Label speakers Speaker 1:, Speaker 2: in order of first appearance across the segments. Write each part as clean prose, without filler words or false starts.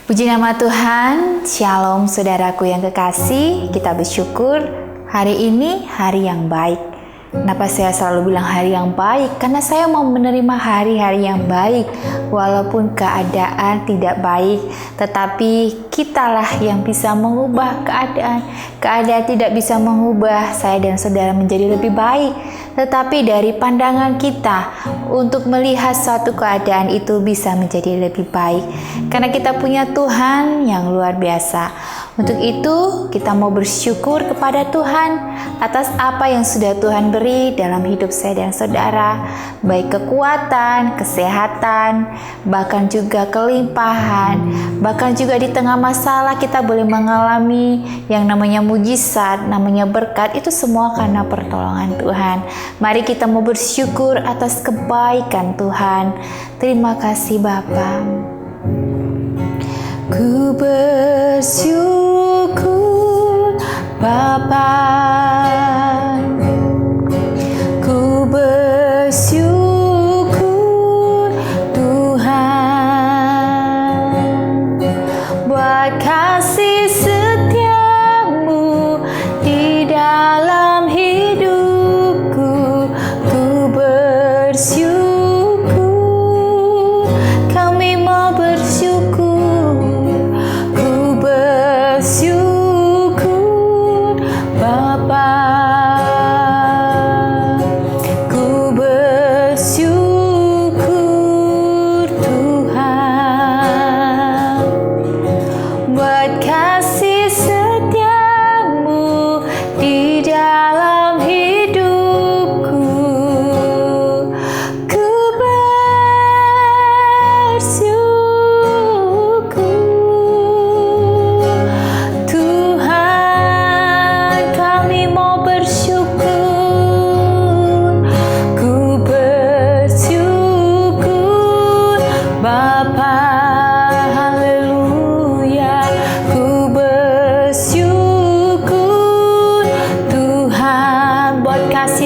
Speaker 1: Puji nama Tuhan, Shalom saudaraku yang kekasih. Kita bersyukur hari ini hari yang baik. Kenapa saya selalu bilang hari yang baik? Karena saya mau menerima hari-hari yang baik. Walaupun keadaan tidak baik, tetapi kitalah yang bisa mengubah keadaan. Keadaan tidak bisa mengubah saya dan saudara menjadi lebih baik, tetapi dari pandangan kita untuk melihat suatu keadaan itu bisa menjadi lebih baik. Karena kita punya Tuhan yang luar biasa. Untuk itu kita mau bersyukur kepada Tuhan atas apa yang sudah Tuhan beri dalam hidup saya dan saudara, baik kekuatan, kesehatan, bahkan juga kelimpahan, bahkan juga di tengah masalah kita boleh mengalami yang namanya mujizat, namanya berkat, itu semua karena pertolongan Tuhan. Mari kita mau bersyukur atas kebaikan Tuhan. Terima kasih Bapa. Ku bersyukur Bapa, ku bersyukur Tuhan buat kasih setiamu di dalam hidupku. Ku bersyukur, kami mau bersyukur. Syukur Bapa, ku bersyukur Tuhan buat kasih setiamu di dalam hidupku. Ku bersyukur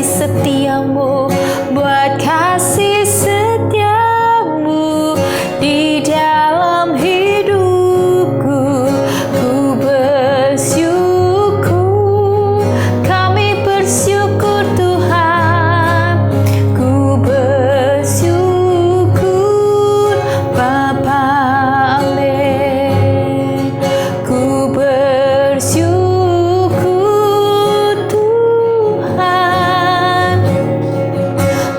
Speaker 1: setiamu, buat kasih setiamu di dalam hidupku. Ku bersyukur, kami bersyukur Tuhan. Ku bersyukur Bapa, amin. Ku bersyukur Tuhan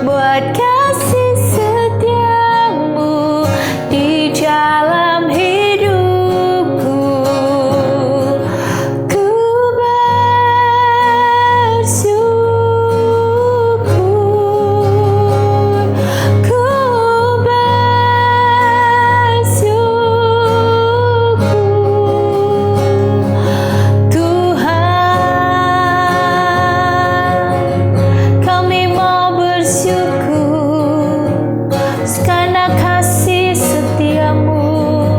Speaker 1: buat kasih setiamu di dalam hidupku. Ku bersyukur, ku bersyukur Tuhan. Kami mau bersyukur karena kasih setiamu.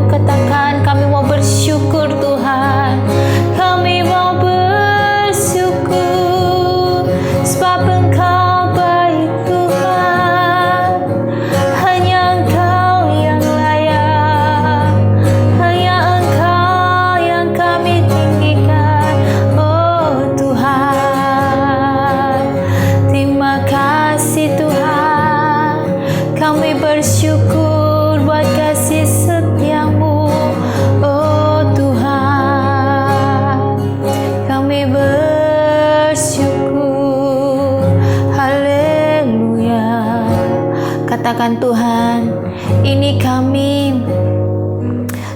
Speaker 1: Katakan, kami mau bersyukur Tuhan. Kami mau bersyukur sebab Engkau baik Tuhan. Hanya Engkau yang layak, hanya Engkau yang kami tinggikan, oh Tuhan. Terima kasih Tuhan, kami bersyukur buat kasih setiamu, oh Tuhan. Kami bersyukur, haleluya. Katakan, Tuhan, ini kami,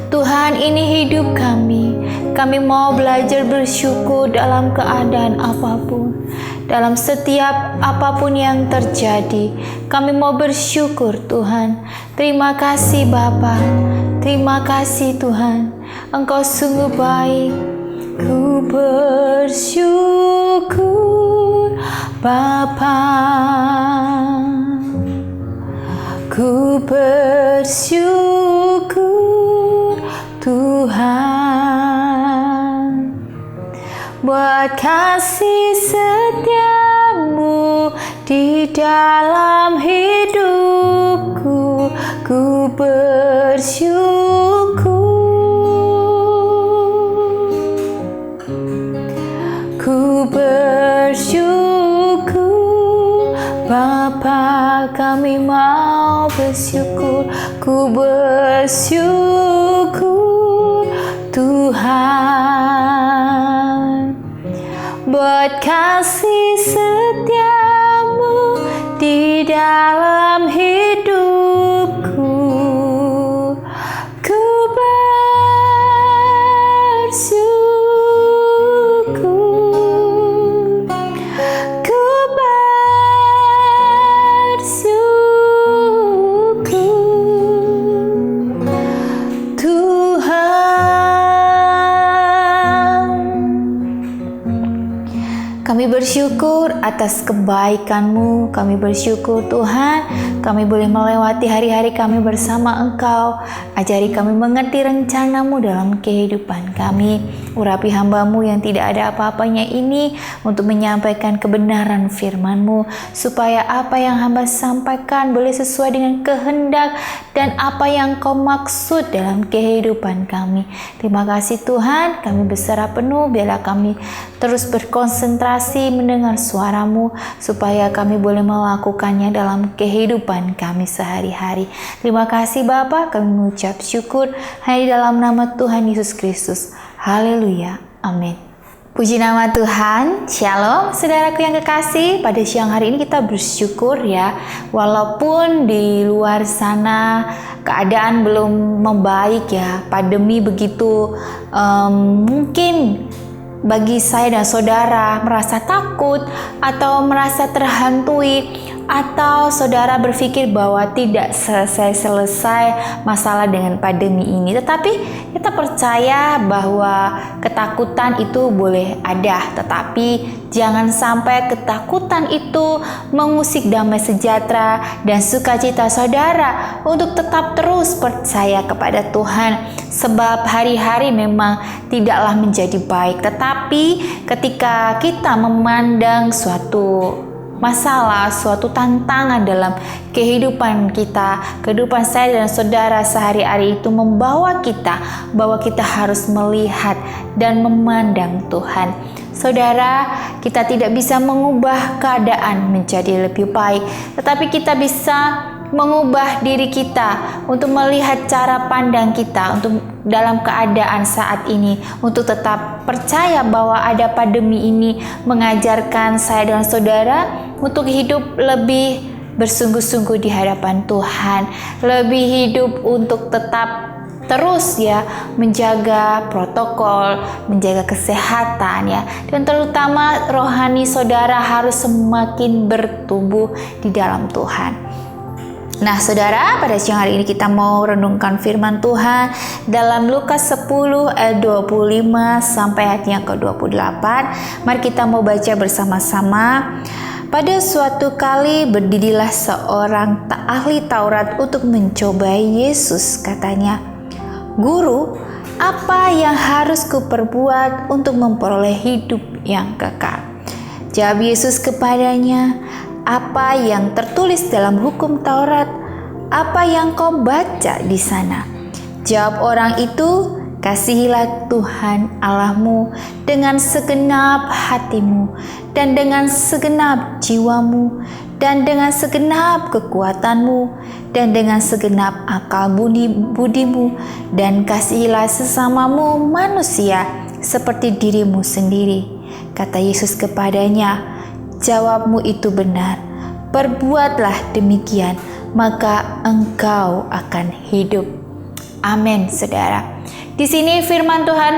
Speaker 1: Tuhan, ini hidup kami. Kami mau belajar bersyukur dalam keadaan apapun, dalam setiap apapun yang terjadi. Kami mau bersyukur Tuhan. Terima kasih Bapa, terima kasih Tuhan. Engkau sungguh baik. Ku bersyukur Bapa, ku bersyukur Tuhan buat kasih setiamu di dalam hidupku. Ku bersyukur Ku bersyukur Tuhan buat kasih setiamu di dalam hidupku. Ku bersyukur, ku bersyukur Tuhan. Kami bersyukur atas kebaikan-Mu. Kami bersyukur Tuhan, kami boleh melewati hari-hari kami bersama Engkau. Ajari kami mengerti rencana-Mu dalam kehidupan kami. Urapi hamba-Mu yang tidak ada apa-apanya ini untuk menyampaikan kebenaran firman-Mu, supaya apa yang hamba sampaikan boleh sesuai dengan kehendak dan apa yang Kau maksud dalam kehidupan kami. Terima kasih Tuhan, kami berserah penuh. Biarlah kami terus berkonsentrasi mendengar suara-Mu, supaya kami boleh melakukannya dalam kehidupan kami sehari-hari. Terima kasih Bapa, kami mengucap syukur hanya di dalam nama Tuhan Yesus Kristus. Haleluya, amin. Puji nama Tuhan. Shalom saudaraku yang kekasih. Pada siang hari ini kita bersyukur ya, walaupun di luar sana keadaan belum membaik ya, pandemi begitu mungkin bagi saya dan saudara merasa takut atau merasa terhantui, atau saudara berpikir bahwa tidak selesai masalah dengan pandemi ini. Tetapi kita percaya bahwa ketakutan itu boleh ada, tetapi jangan sampai ketakutan itu mengusik damai sejahtera dan sukacita saudara untuk tetap terus percaya kepada Tuhan. Sebab hari-hari memang tidaklah menjadi baik, tetapi ketika kita memandang suatu masalah, suatu tantangan dalam kehidupan kita, kehidupan saya dan saudara sehari-hari itu membawa kita bahwa kita harus melihat dan memandang Tuhan. Saudara, kita tidak bisa mengubah keadaan menjadi lebih baik, tetapi kita bisa mengubah diri kita untuk melihat cara pandang kita untuk dalam keadaan saat ini, untuk tetap percaya bahwa ada pandemi ini mengajarkan saya dan saudara untuk hidup lebih bersungguh-sungguh di hadapan Tuhan, lebih hidup untuk tetap terus ya menjaga protokol, menjaga kesehatan ya, dan terutama rohani saudara harus semakin bertumbuh di dalam Tuhan. Nah saudara, pada siang hari ini kita mau renungkan firman Tuhan dalam Lukas 10 ayat 25 sampai ayat yang ke-28. Mari kita mau baca bersama-sama. Pada suatu kali berdirilah seorang ahli Taurat untuk mencobai Yesus. Katanya, "Guru, apa yang harus kuperbuat untuk memperoleh hidup yang kekal?" Jawab Yesus kepadanya, "Apa yang tertulis dalam hukum Taurat? Apa yang kau baca di sana?" Jawab orang itu, "Kasihilah Tuhan Allahmu dengan segenap hatimu, dan dengan segenap jiwamu, dan dengan segenap kekuatanmu, dan dengan segenap akal budimu, dan kasihilah sesamamu manusia seperti dirimu sendiri." Kata Yesus kepadanya, "Jawabmu itu benar. Perbuatlah demikian, maka engkau akan hidup." Amin, saudara. Di sini firman Tuhan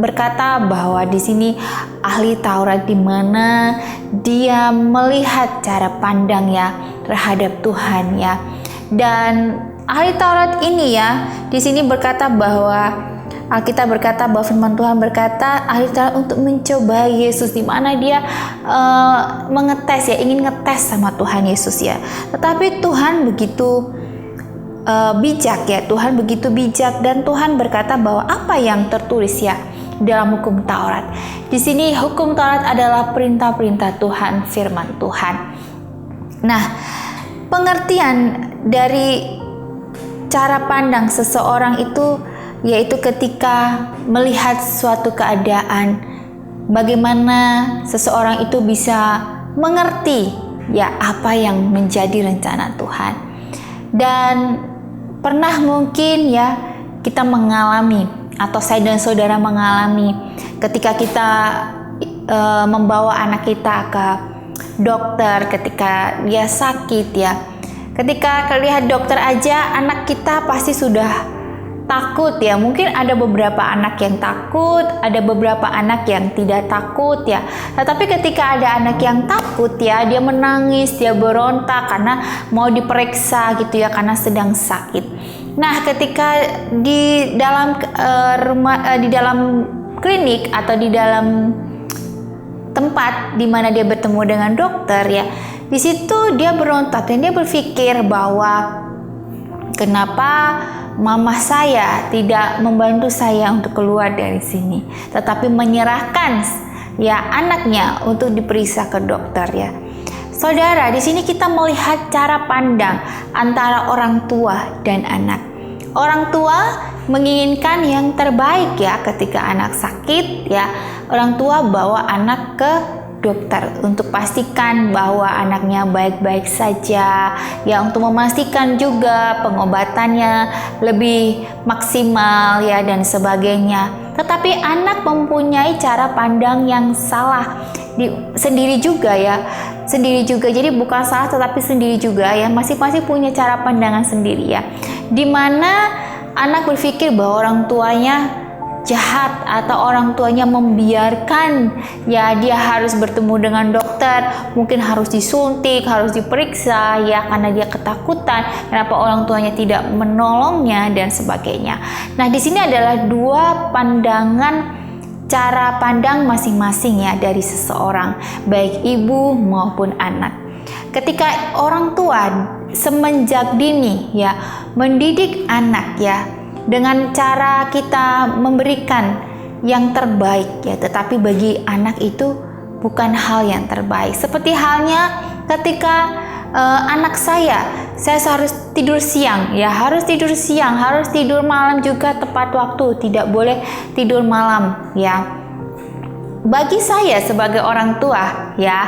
Speaker 1: berkata bahwa di sini ahli Taurat, di mana dia melihat cara pandangnya terhadap Tuhan ya. Dan ahli Taurat ini ya, di sini berkata bahwa Alkitab berkata bahwa firman Tuhan berkata ahli Taurat untuk mencoba Yesus, di mana dia mengetes ya, ingin ngetes sama Tuhan Yesus ya. Tetapi Tuhan begitu bijak ya, Tuhan begitu bijak, dan Tuhan berkata bahwa apa yang tertulis ya dalam hukum Taurat. Di sini hukum Taurat adalah perintah-perintah Tuhan, firman Tuhan. Nah, pengertian dari cara pandang seseorang itu yaitu ketika melihat suatu keadaan, bagaimana seseorang itu bisa mengerti ya apa yang menjadi rencana Tuhan. Dan pernah mungkin ya kita mengalami, atau saya dan saudara mengalami, ketika kita membawa anak kita ke dokter ketika dia sakit ya. Ketika lihat dokter aja, anak kita pasti sudah takut ya. Mungkin ada beberapa anak yang takut, ada beberapa anak yang tidak takut ya. Tetapi ketika ada anak yang takut ya, dia menangis, dia berontak karena mau diperiksa gitu ya, karena sedang sakit. Nah, ketika di dalam di dalam klinik atau di dalam tempat di mana dia bertemu dengan dokter ya, di situ dia berontak dan dia berpikir bahwa kenapa mama saya tidak membantu saya untuk keluar dari sini, tetapi menyerahkan ya anaknya untuk diperiksa ke dokter ya. Saudara, di sini kita melihat cara pandang antara orang tua dan anak. Orang tua menginginkan yang terbaik ya ketika anak sakit ya. Orang tua bawa anak ke dokter untuk pastikan bahwa anaknya baik-baik saja ya, untuk memastikan juga pengobatannya lebih maksimal ya dan sebagainya. Tetapi anak mempunyai cara pandang yang salah sendiri juga ya, sendiri juga. Jadi bukan salah tetapi sendiri juga ya, masing-masing punya cara pandangan sendiri ya, dimana anak berpikir bahwa orang tuanya jahat atau orang tuanya membiarkan ya dia harus bertemu dengan dokter, mungkin harus disuntik, harus diperiksa ya karena dia ketakutan, kenapa orang tuanya tidak menolongnya dan sebagainya. Nah, di sini adalah dua pandangan, cara pandang masing-masing ya dari seseorang, baik ibu maupun anak. Ketika orang tua semenjak dini ya mendidik anak ya dengan cara kita memberikan yang terbaik ya, tetapi bagi anak itu bukan hal yang terbaik. Seperti halnya ketika anak saya harus tidur siang ya, harus tidur siang, harus tidur malam juga tepat waktu, tidak boleh tidur malam ya. Bagi saya sebagai orang tua ya,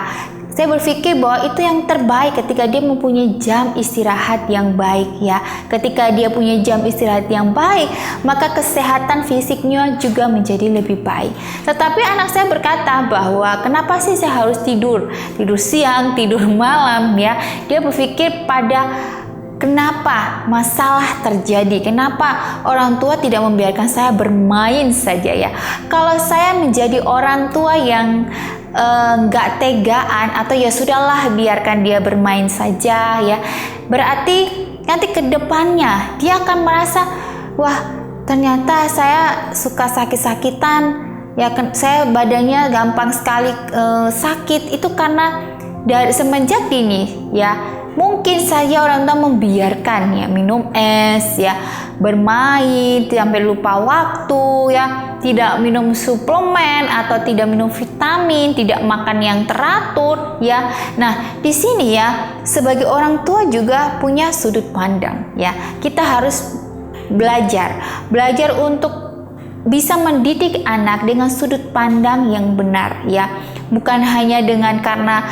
Speaker 1: saya berpikir bahwa itu yang terbaik ketika dia mempunyai jam istirahat yang baik ya. Ketika dia punya jam istirahat yang baik, maka kesehatan fisiknya juga menjadi lebih baik. Tetapi anak saya berkata bahwa kenapa sih saya harus tidur siang, tidur malam ya. Dia berpikir pada kenapa masalah terjadi, kenapa orang tua tidak membiarkan saya bermain saja ya. Kalau saya menjadi orang tua yang nggak tegaan atau ya sudahlah biarkan dia bermain saja ya, berarti nanti ke depannya dia akan merasa wah ternyata saya suka sakit-sakitan ya, saya badannya gampang sekali sakit, itu karena dari semenjak dini ya. Mungkin saja orang tua membiarkan ya minum es ya, bermain sampai lupa waktu ya, tidak minum suplemen atau tidak minum vitamin, tidak makan yang teratur ya. Nah, di sini ya sebagai orang tua juga punya sudut pandang ya. Kita harus belajar untuk bisa mendidik anak dengan sudut pandang yang benar ya, bukan hanya dengan karena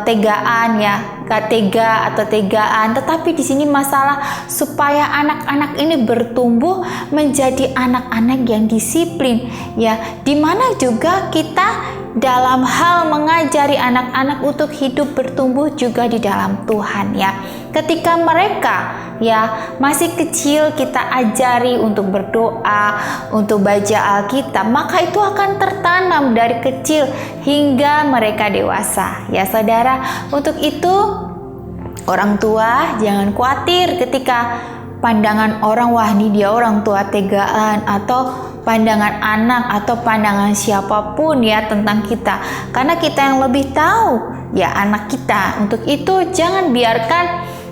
Speaker 1: tegaan ya, gak tega atau tegaan, tetapi di sini masalah supaya anak-anak ini bertumbuh menjadi anak-anak yang disiplin ya, dimana juga kita dalam hal mengajari anak-anak untuk hidup bertumbuh juga di dalam Tuhan ya. Ketika mereka ya masih kecil, kita ajari untuk berdoa, untuk baca Alkitab, maka itu akan tertanam dari kecil hingga mereka dewasa ya saudara. Untuk itu orang tua jangan khawatir ketika pandangan orang, wah ini dia orang tua tegaan, atau pandangan anak atau pandangan siapapun ya tentang kita, karena kita yang lebih tahu ya anak kita. Untuk itu jangan biarkan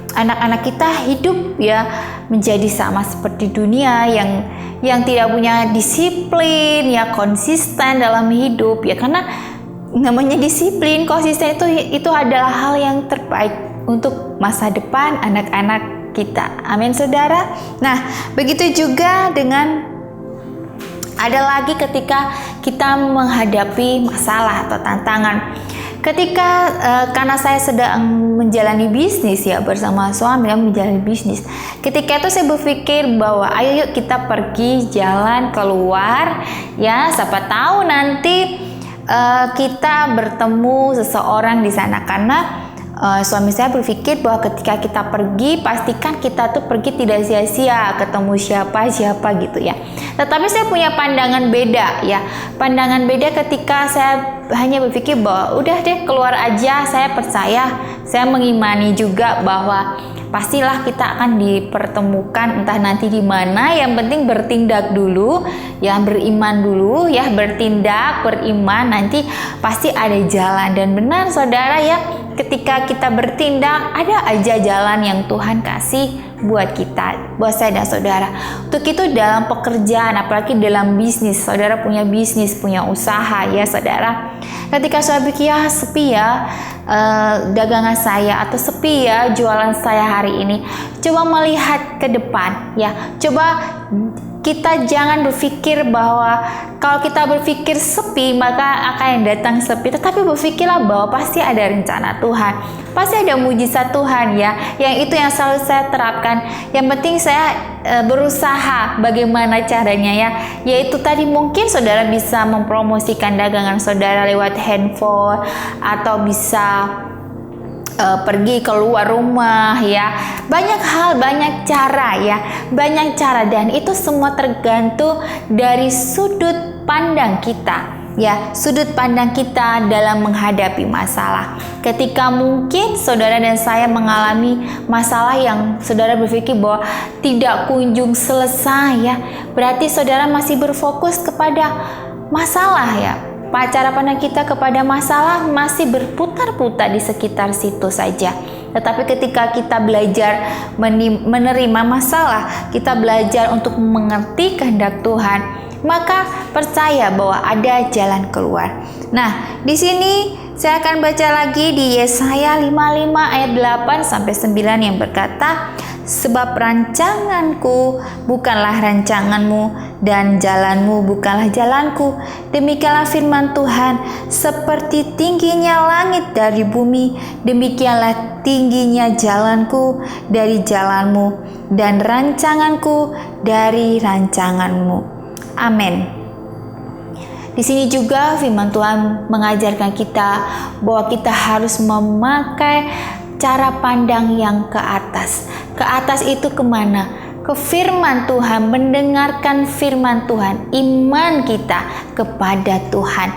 Speaker 1: anak-anak kita hidup ya menjadi sama seperti dunia yang tidak punya disiplin ya, konsisten dalam hidup ya, karena namanya disiplin, konsisten itu adalah hal yang terbaik untuk masa depan anak-anak kita. Amin saudara. Nah, begitu juga dengan ada lagi ketika kita menghadapi masalah atau tantangan. Ketika karena saya sedang menjalani bisnis ya bersama suami, menjalani bisnis. Ketika itu saya berpikir bahwa ayo yuk kita pergi jalan keluar ya, siapa tahu nanti kita bertemu seseorang di sana. Karena suami saya berpikir bahwa ketika kita pergi, pastikan kita tuh pergi tidak sia-sia, ketemu siapa gitu ya. Tetapi saya punya pandangan beda ya. Pandangan beda ketika saya hanya berpikir bahwa udah deh keluar aja, saya percaya, saya mengimani juga bahwa pastilah kita akan dipertemukan entah nanti di mana. Yang penting bertindak dulu, ya beriman dulu, ya bertindak, beriman, nanti pasti ada jalan. Dan benar saudara ya, ketika kita bertindak ada aja jalan yang Tuhan kasih buat kita, buat saya dan saudara. Untuk itu dalam pekerjaan, apalagi dalam bisnis, saudara punya bisnis, punya usaha ya saudara. Ketika saya pikir ya sepi ya dagangan saya, atau sepi ya jualan saya hari ini, coba melihat ke depan ya. Coba kita jangan berpikir bahwa kalau kita berpikir sepi maka akan datang sepi, tetapi berpikirlah bahwa pasti ada rencana Tuhan, pasti ada mujizat Tuhan ya. Yang itu yang selalu saya terapkan. Yang penting saya berusaha bagaimana caranya ya, yaitu tadi mungkin saudara bisa mempromosikan dagangan saudara lewat handphone, atau bisa pergi keluar rumah ya. Banyak hal, banyak cara ya, banyak cara, dan itu semua tergantung dari sudut pandang kita ya, sudut pandang kita dalam menghadapi masalah. Ketika mungkin saudara dan saya mengalami masalah yang saudara berpikir bahwa tidak kunjung selesai ya, berarti saudara masih berfokus kepada masalah ya. Cara pandang kita kepada masalah masih berputar-putar di sekitar situ saja. Tetapi ketika kita belajar menerima masalah, kita belajar untuk mengerti kehendak Tuhan, maka percaya bahwa ada jalan keluar. Nah, di sini saya akan baca lagi di Yesaya 55 ayat 8 sampai 9 yang berkata, sebab rancanganku bukanlah rancanganmu, dan jalanmu bukanlah jalanku. Demikianlah firman Tuhan, seperti tingginya langit dari bumi, demikianlah tingginya jalanku dari jalanmu, dan rancanganku dari rancanganmu. Amin. Di sini juga firman Tuhan mengajarkan kita bahwa kita harus memakai cara pandang yang ke atas. Ke atas itu kemana? Ke firman Tuhan, mendengarkan firman Tuhan, iman kita kepada Tuhan.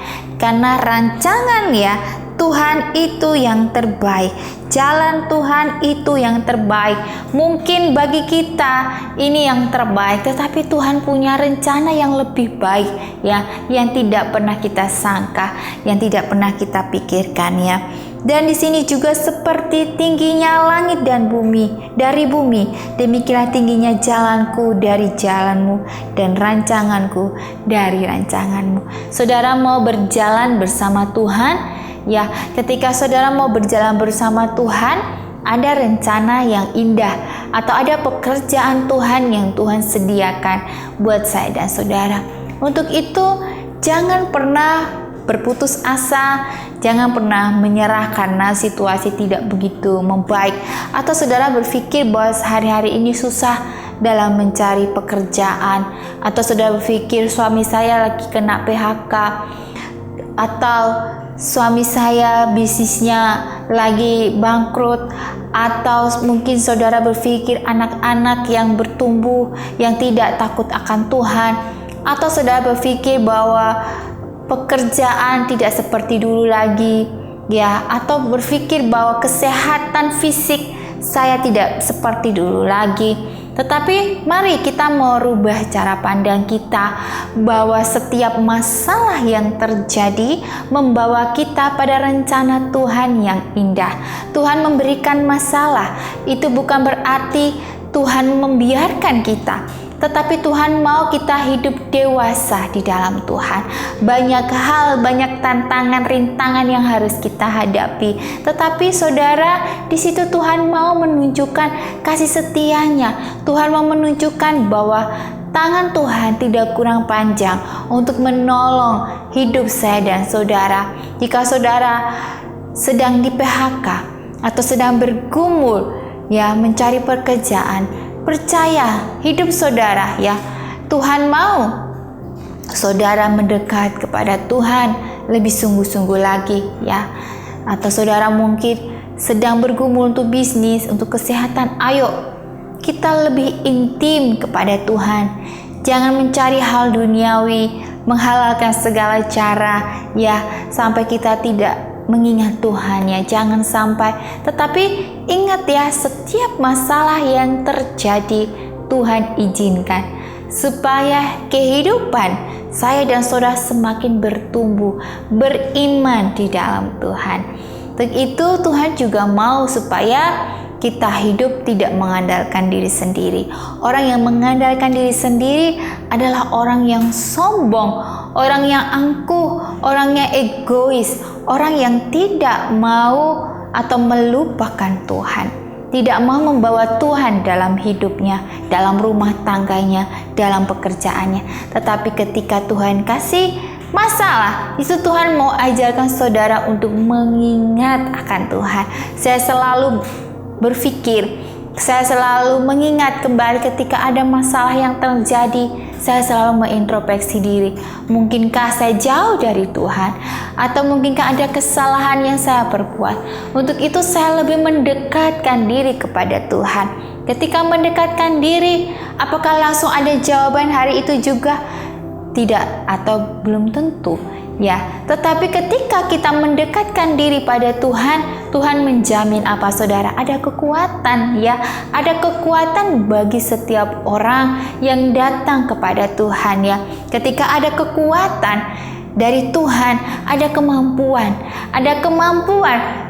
Speaker 1: Karena rancangan ya Tuhan itu yang terbaik, jalan Tuhan itu yang terbaik. Mungkin bagi kita ini yang terbaik, tetapi Tuhan punya rencana yang lebih baik ya, yang tidak pernah kita sangka, yang tidak pernah kita pikirkan ya. Dan di sini juga seperti tingginya langit dan bumi dari bumi, demikianlah tingginya jalanku dari jalanmu, dan rancanganku dari rancanganmu. Saudara mau berjalan bersama Tuhan? Ya, ketika saudara mau berjalan bersama Tuhan, ada rencana yang indah, atau ada pekerjaan Tuhan yang Tuhan sediakan buat saya dan saudara. Untuk itu, jangan pernah berputus asa, jangan pernah menyerah karena situasi tidak begitu membaik, atau saudara berpikir bahwa hari-hari ini susah dalam mencari pekerjaan, atau saudara berpikir suami saya lagi kena PHK, atau suami saya bisnisnya lagi bangkrut, atau mungkin saudara berpikir anak-anak yang bertumbuh yang tidak takut akan Tuhan, atau saudara berpikir bahwa pekerjaan tidak seperti dulu lagi ya, atau berpikir bahwa kesehatan fisik saya tidak seperti dulu lagi. Tetapi mari kita merubah cara pandang kita, bahwa setiap masalah yang terjadi membawa kita pada rencana Tuhan yang indah. Tuhan memberikan masalah, itu bukan berarti Tuhan membiarkan kita, tetapi Tuhan mau kita hidup dewasa di dalam Tuhan. Banyak hal, banyak tantangan, rintangan yang harus kita hadapi. Tetapi saudara, di situ Tuhan mau menunjukkan kasih setianya. Tuhan mau menunjukkan bahwa tangan Tuhan tidak kurang panjang untuk menolong hidup saya dan saudara. Jika saudara sedang di PHK atau sedang bergumul ya mencari pekerjaan, percaya hidup saudara ya, Tuhan mau saudara mendekat kepada Tuhan lebih sungguh-sungguh lagi ya. Atau saudara mungkin sedang bergumul untuk bisnis, untuk kesehatan, ayo kita lebih intim kepada Tuhan. Jangan mencari hal duniawi, menghalalkan segala cara ya, sampai kita tidak mengingat Tuhan ya, jangan sampai. Tetapi ingat ya, setiap masalah yang terjadi Tuhan izinkan supaya kehidupan saya dan saudara semakin bertumbuh, beriman di dalam Tuhan. Untuk itu Tuhan juga mau supaya kita hidup tidak mengandalkan diri sendiri. Orang yang mengandalkan diri sendiri adalah orang yang sombong, orang yang angkuh, orang yang egois, orang yang tidak mau atau melupakan Tuhan, tidak mau membawa Tuhan dalam hidupnya, dalam rumah tangganya, dalam pekerjaannya. Tetapi ketika Tuhan kasih masalah, itu Tuhan mau ajarkan saudara untuk mengingat akan Tuhan. Saya selalu berpikir, saya selalu mengingat kembali ketika ada masalah yang terjadi, saya selalu mengintrospeksi diri. Mungkinkah saya jauh dari Tuhan? Atau mungkinkah ada kesalahan yang saya perbuat? Untuk itu saya lebih mendekatkan diri kepada Tuhan. Ketika mendekatkan diri, apakah langsung ada jawaban hari itu juga? Tidak, atau belum tentu ya. Tetapi ketika kita mendekatkan diri pada Tuhan, Tuhan menjamin apa saudara? Ada kekuatan ya, ada kekuatan bagi setiap orang yang datang kepada Tuhan ya. Ketika ada kekuatan dari Tuhan, ada kemampuan,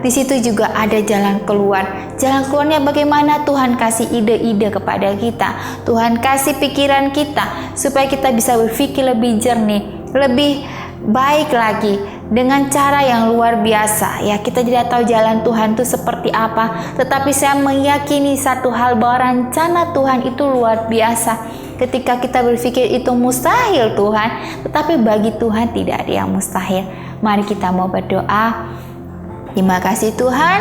Speaker 1: di situ juga ada jalan keluar. Jalan keluarnya bagaimana? Tuhan kasih ide-ide kepada kita, Tuhan kasih pikiran kita supaya kita bisa berpikir lebih jernih, lebih baik lagi dengan cara yang luar biasa ya. Kita tidak tahu jalan Tuhan itu seperti apa, tetapi saya meyakini satu hal, bahwa rencana Tuhan itu luar biasa. Ketika kita berpikir itu mustahil Tuhan, tetapi bagi Tuhan tidak ada yang mustahil. Mari kita mau berdoa. Terima kasih Tuhan,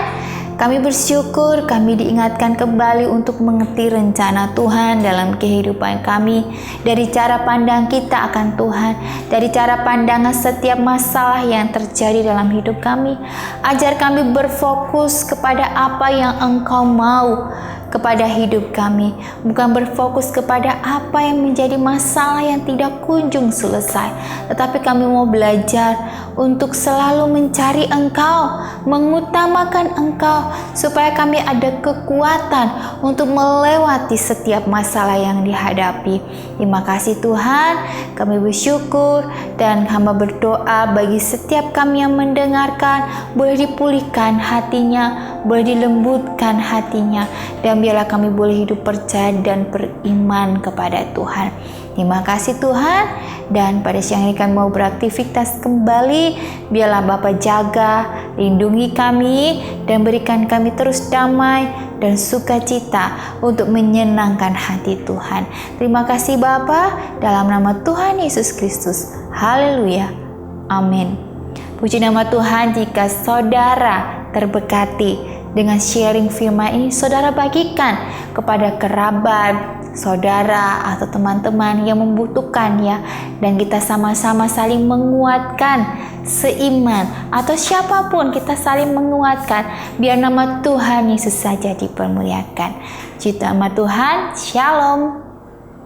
Speaker 1: kami bersyukur kami diingatkan kembali untuk mengerti rencana Tuhan dalam kehidupan kami. Dari cara pandang kita akan Tuhan, dari cara pandangan setiap masalah yang terjadi dalam hidup kami. Ajar kami berfokus kepada apa yang Engkau mau kepada hidup kami, bukan berfokus kepada apa yang menjadi masalah yang tidak kunjung selesai. Tetapi kami mau belajar untuk selalu mencari Engkau, mengutamakan Engkau, supaya kami ada kekuatan untuk melewati setiap masalah yang dihadapi. Terima kasih Tuhan, kami bersyukur dan hamba berdoa bagi setiap kami yang mendengarkan, boleh dipulihkan hatinya, boleh dilembutkan hatinya, dan biarlah kami boleh hidup percaya dan beriman kepada Tuhan. Terima kasih Tuhan, dan pada siang ini kami mau beraktivitas kembali. Biarlah Bapa jaga, lindungi kami, dan berikan kami terus damai dan sukacita untuk menyenangkan hati Tuhan. Terima kasih Bapa, dalam nama Tuhan Yesus Kristus. Haleluya. Amin. Puji nama Tuhan. Jika saudara terberkati dengan sharing firman ini, saudara bagikan kepada kerabat, saudara atau teman-teman yang membutuhkan ya, dan kita sama-sama saling menguatkan seiman, atau siapapun kita saling menguatkan, biar nama Tuhan Yesus saja dipermuliakan. Puji nama Tuhan. Shalom.